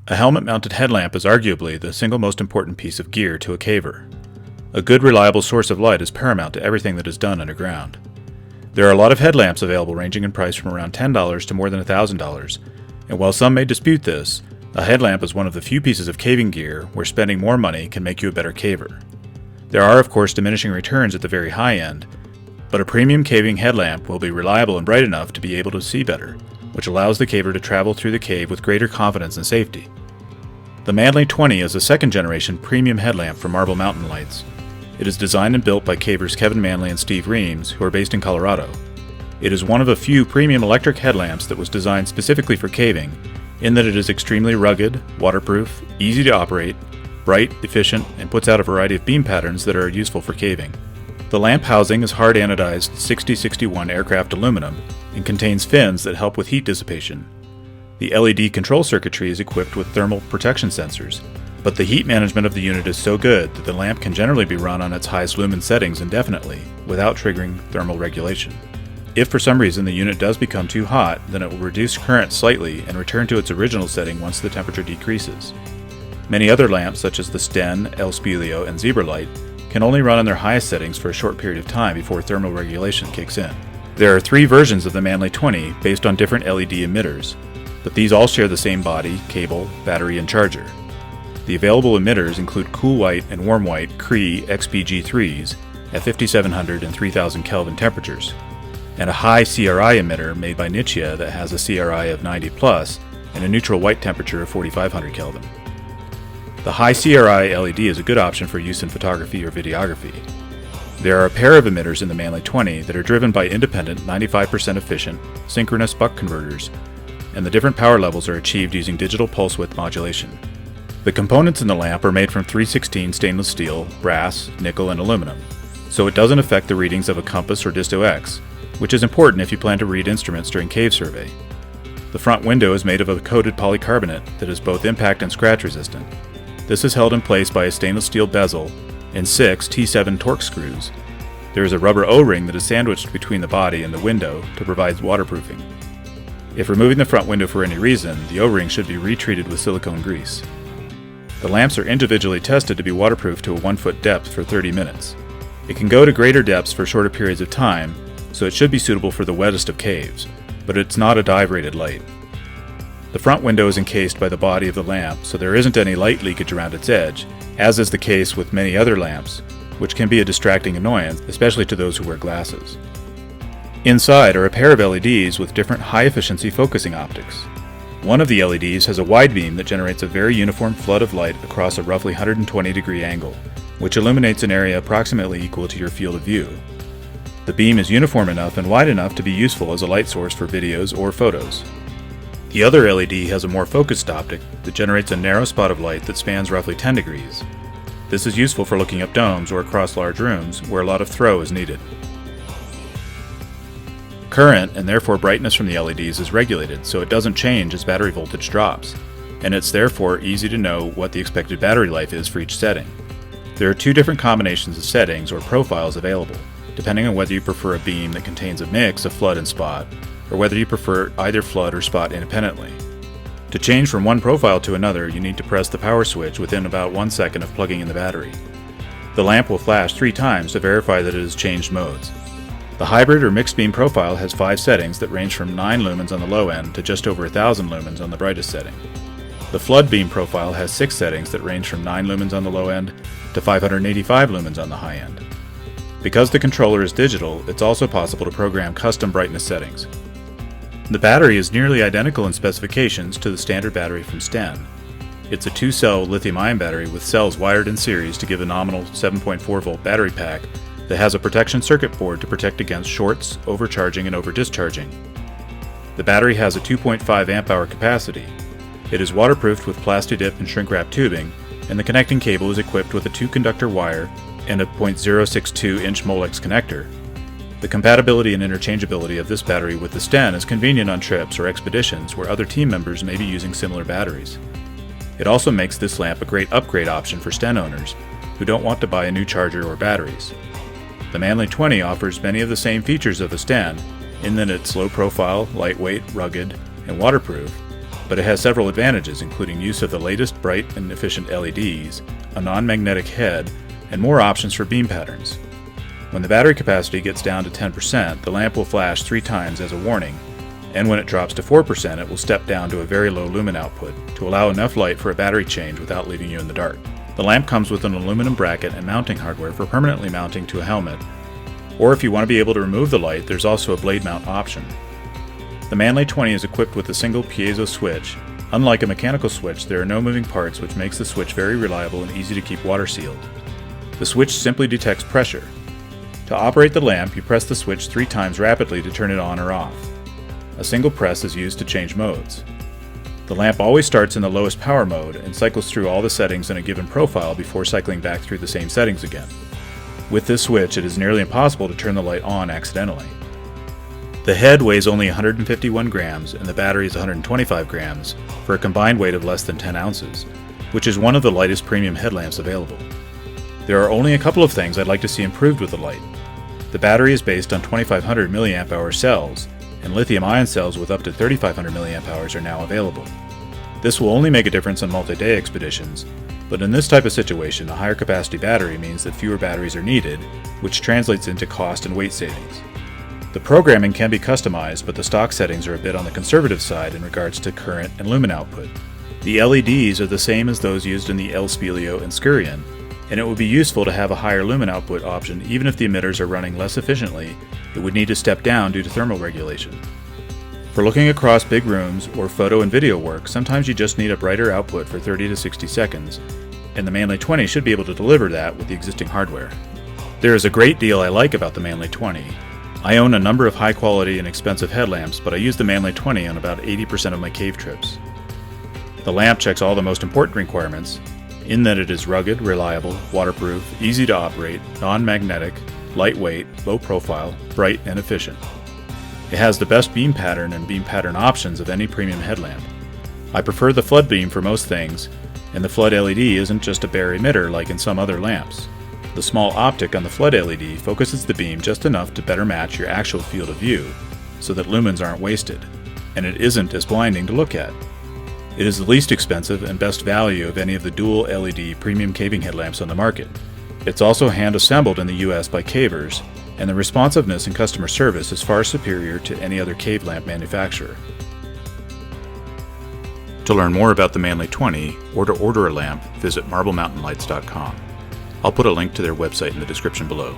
A helmet-mounted headlamp is arguably the single most important piece of gear to a caver. A good, reliable source of light is paramount to everything that is done underground. There are a lot of headlamps available ranging in price from around $10 to more than $1,000, and while some may dispute this, a headlamp is one of the few pieces of caving gear where spending more money can make you a better caver. There are, of course, diminishing returns at the very high end, but a premium caving headlamp will be reliable and bright enough to be able to see better, which allows the caver to travel through the cave with greater confidence and safety. The Manley 20 is a second-generation premium headlamp from Marble Mountain Lights. It is designed and built by cavers Kevin Manley and Steve Reams, who are based in Colorado. It is one of a few premium electric headlamps that was designed specifically for caving, in that it is extremely rugged, waterproof, easy to operate, bright, efficient, and puts out a variety of beam patterns that are useful for caving. The lamp housing is hard anodized 6061 aircraft aluminum and contains fins that help with heat dissipation. The LED control circuitry is equipped with thermal protection sensors, but the heat management of the unit is so good that the lamp can generally be run on its highest lumen settings indefinitely, without triggering thermal regulation. If for some reason the unit does become too hot, then it will reduce current slightly and return to its original setting once the temperature decreases. Many other lamps, such as the Sten, El Spilio, and Zebra Light, can only run on their highest settings for a short period of time before thermal regulation kicks in. There are 3 versions of the Manley 20 based on different LED emitters, but these all share the same body, cable, battery, and charger. The available emitters include cool white and warm white Cree XPG3s at 5700 and 3000 Kelvin temperatures, and a high CRI emitter made by Nichia that has a CRI of 90 plus and a neutral white temperature of 4500 Kelvin. The high CRI LED is a good option for use in photography or videography. There are a pair of emitters in the Manley 20 that are driven by independent 95% efficient synchronous buck converters, and the different power levels are achieved using digital pulse width modulation. The components in the lamp are made from 316 stainless steel, brass, nickel, and aluminum, so it doesn't affect the readings of a compass or Disto-X, which is important if you plan to read instruments during cave survey. The front window is made of a coated polycarbonate that is both impact and scratch resistant. This is held in place by a stainless steel bezel and 6 T7 Torx screws. There is a rubber O-ring that is sandwiched between the body and the window to provide waterproofing. If removing the front window for any reason, the O-ring should be retreated with silicone grease. The lamps are individually tested to be waterproof to a 1-foot depth for 30 minutes. It can go to greater depths for shorter periods of time, so it should be suitable for the wettest of caves, but it's not a dive-rated light. The front window is encased by the body of the lamp, so there isn't any light leakage around its edge, as is the case with many other lamps, which can be a distracting annoyance, especially to those who wear glasses. Inside are a pair of LEDs with different high-efficiency focusing optics. One of the LEDs has a wide beam that generates a very uniform flood of light across a roughly 120-degree angle, which illuminates an area approximately equal to your field of view. The beam is uniform enough and wide enough to be useful as a light source for videos or photos. The other LED has a more focused optic that generates a narrow spot of light that spans roughly 10 degrees. This is useful for looking up domes or across large rooms where a lot of throw is needed. Current, and therefore brightness from the LEDs, is regulated so it doesn't change as battery voltage drops, and it's therefore easy to know what the expected battery life is for each setting. There are 2 different combinations of settings or profiles available, depending on whether you prefer a beam that contains a mix of flood and spot, or whether you prefer either flood or spot independently. To change from one profile to another, you need to press the power switch within about 1 second of plugging in the battery. The lamp will flash 3 times to verify that it has changed modes. The hybrid or mixed beam profile has 5 settings that range from 9 lumens on the low end to just over 1000 lumens on the brightest setting. The flood beam profile has 6 settings that range from 9 lumens on the low end to 585 lumens on the high end. Because the controller is digital, it's also possible to program custom brightness settings. The battery is nearly identical in specifications to the standard battery from Sten. It's a 2-cell lithium-ion battery with cells wired in series to give a nominal 7.4 volt battery pack that has a protection circuit board to protect against shorts, overcharging, and over-discharging. The battery has a 2.5 amp-hour capacity. It is waterproofed with Plastidip and shrink-wrap tubing, and the connecting cable is equipped with a 2-conductor wire and a .062-inch Molex connector. The compatibility and interchangeability of this battery with the Sten is convenient on trips or expeditions where other team members may be using similar batteries. It also makes this lamp a great upgrade option for Sten owners who don't want to buy a new charger or batteries. The Manley 20 offers many of the same features of the Sten in that it's low profile, lightweight, rugged, and waterproof, but it has several advantages, including use of the latest bright and efficient LEDs, a non-magnetic head, and more options for beam patterns. When the battery capacity gets down to 10%, the lamp will flash 3 times as a warning, and when it drops to 4%, it will step down to a very low lumen output to allow enough light for a battery change without leaving you in the dark. The lamp comes with an aluminum bracket and mounting hardware for permanently mounting to a helmet, or if you want to be able to remove the light, there's also a blade mount option. The Manley 20 is equipped with a single piezo switch. Unlike a mechanical switch, there are no moving parts, which makes the switch very reliable and easy to keep water sealed. The switch simply detects pressure. To operate the lamp, you press the switch 3 times rapidly to turn it on or off. A single press is used to change modes. The lamp always starts in the lowest power mode and cycles through all the settings in a given profile before cycling back through the same settings again. With this switch, it is nearly impossible to turn the light on accidentally. The head weighs only 151 grams and the battery is 125 grams for a combined weight of less than 10 ounces, which is one of the lightest premium headlamps available. There are only a couple of things I'd like to see improved with the light. The battery is based on 2500 mAh cells, and lithium-ion cells with up to 3500 mAh are now available. This will only make a difference on multi-day expeditions, but in this type of situation, a higher capacity battery means that fewer batteries are needed, which translates into cost and weight savings. The programming can be customized, but the stock settings are a bit on the conservative side in regards to current and lumen output. The LEDs are the same as those used in the El Spilio and Skurion, and it would be useful to have a higher lumen output option. Even if the emitters are running less efficiently, it would need to step down due to thermal regulation. For looking across big rooms or photo and video work, sometimes you just need a brighter output for 30 to 60 seconds, and the Manley 20 should be able to deliver that with the existing hardware. There is a great deal I like about the Manley 20. I own a number of high quality and expensive headlamps, but I use the Manley 20 on about 80% of my cave trips. The lamp checks all the most important requirements, in that it is rugged, reliable, waterproof, easy to operate, non-magnetic, lightweight, low profile, bright, and efficient. It has the best beam pattern and beam pattern options of any premium headlamp. I prefer the flood beam for most things, and the flood LED isn't just a bare emitter like in some other lamps. The small optic on the flood LED focuses the beam just enough to better match your actual field of view, so that lumens aren't wasted, and it isn't as blinding to look at. It is the least expensive and best value of any of the dual LED premium caving headlamps on the market. It's also hand-assembled in the US by cavers, and the responsiveness and customer service is far superior to any other cave lamp manufacturer. To learn more about the Manley 20 or to order a lamp, visit MarbleMountainLights.com. I'll put a link to their website in the description below.